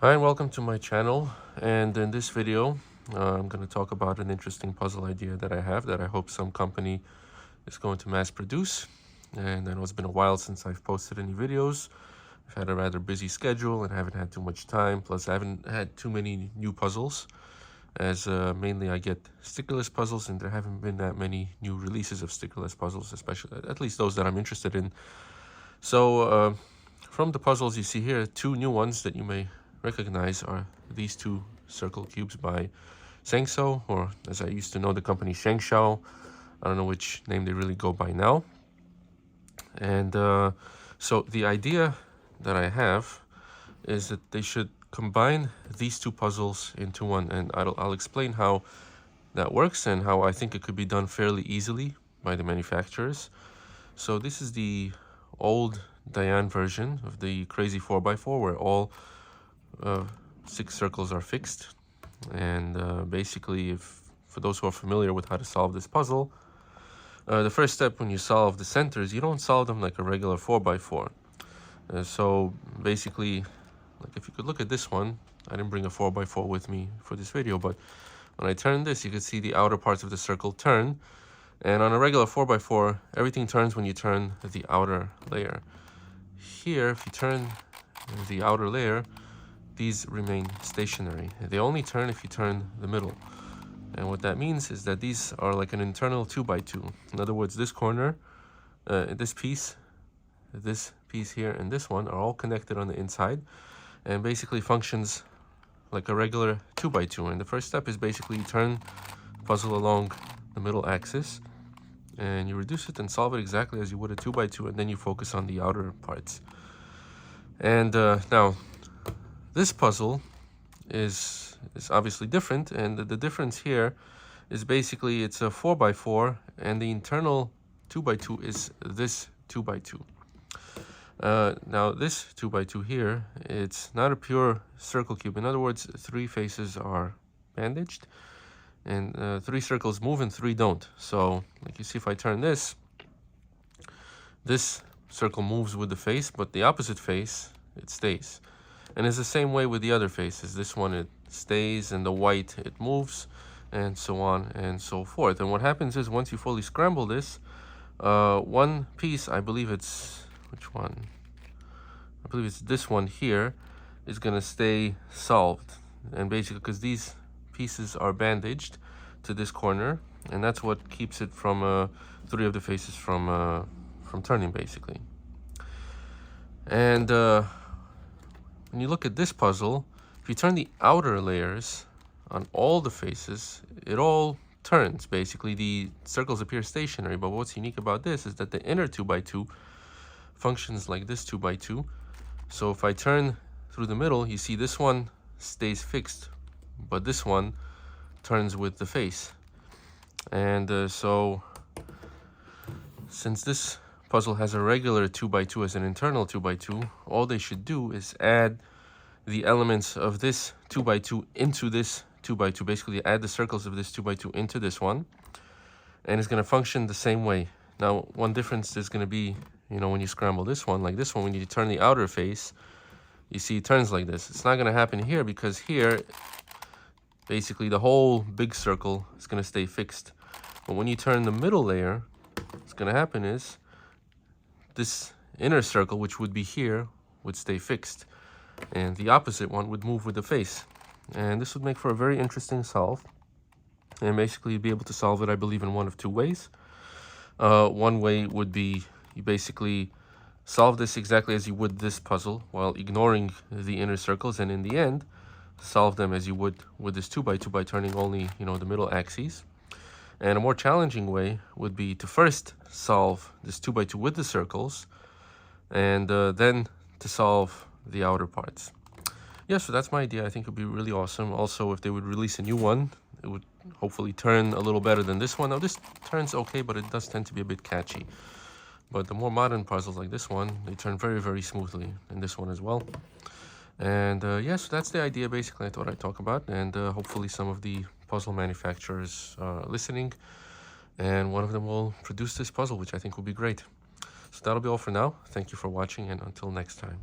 Hi and welcome to my channel, and in this video I'm going to talk about an interesting puzzle idea that I have that I hope some company is going to mass produce. And I know it's been a while since I've posted any videos. I've had a rather busy schedule and haven't had too much time, plus I haven't had too many new puzzles, as mainly I get stickerless puzzles and there haven't been that many new releases of stickerless puzzles, especially at least those that I'm interested in. So from the puzzles you see here, two new ones that you may recognize are these two circle cubes by Shengshou, or as I used to know the company, Shengshou. I don't know which name they really go by now. And so the idea that I have is that they should combine these two puzzles into one, and I'll explain how that works and how I think it could be done fairly easily by the manufacturers. So this is the old Diane version of the crazy 4x4, where all 6 circles are fixed. And basically, for those who are familiar with how to solve this puzzle, the first step when you solve the centers, you don't solve them like a regular 4x4. So basically, like if you could look at this one, I didn't bring a 4x4 with me for this video, but when I turn this, you can see the outer parts of the circle turn. And on a regular 4x4, everything turns when you turn the outer layer. Here, if you turn the outer layer, these remain stationary. They only turn if you turn the middle. And what that means is that these are like an internal 2x2. In other words, this corner, this piece here, and this one are all connected on the inside, and basically functions like a regular 2x2. And the first step is basically you turn the puzzle along the middle axis, and you reduce it and solve it exactly as you would a 2x2, and then you focus on the outer parts. And now, this puzzle is obviously different, and the difference here is basically it's a 4x4, and the internal 2x2 is this 2x2. Now this 2x2 here, it's not a pure circle cube. In other words, 3 faces are bandaged, and 3 circles move and 3 don't. So like you see, if I turn this circle moves with the face, but the opposite face, it stays. And it's the same way with the other faces. This one, it stays, and the white, it moves, and so on and so forth. And what happens is, once you fully scramble this, one piece, I believe it's, which one? I believe it's this one here, is going to stay solved. And basically, because these pieces are bandaged to this corner, and that's what keeps it from 3 of the faces from turning, basically. And when you look at this puzzle, if you turn the outer layers on all the faces, it all turns. Basically, the circles appear stationary, but what's unique about this is that the inner 2x2 functions like this 2x2. So if I turn through the middle, you see this one stays fixed, but this one turns with the face. And so since this puzzle has a regular 2x2 as an internal 2x2, all they should do is add the elements of this 2x2 into this 2x2. Basically, add the circles of this 2x2 into this one, and it's going to function the same way. Now, one difference is going to be, when you scramble this one, like this one, when you turn the outer face, you see it turns like this. It's not going to happen here, because here, basically, the whole big circle is going to stay fixed. But when you turn the middle layer, what's going to happen is this inner circle, which would be here, would stay fixed, and the opposite one would move with the face. And this would make for a very interesting solve. And basically, you'd be able to solve it, I believe, in one of 2 ways. One way would be you basically solve this exactly as you would this puzzle, while ignoring the inner circles, and in the end, solve them as you would with this 2x2 by turning only, the middle axes. And a more challenging way would be to first solve this 2x2 with the circles, and then to solve the outer parts. Yeah, so that's my idea. I think it would be really awesome. Also, if they would release a new one, it would hopefully turn a little better than this one. Now, this turns okay, but it does tend to be a bit catchy. But the more modern puzzles like this one, they turn very, very smoothly, and this one as well. And yeah, so that's the idea, basically, I thought I'd talk about. And hopefully some of the puzzle manufacturers are listening, and one of them will produce this puzzle, which I think will be great. So that'll be all for now. Thank you for watching, and until next time.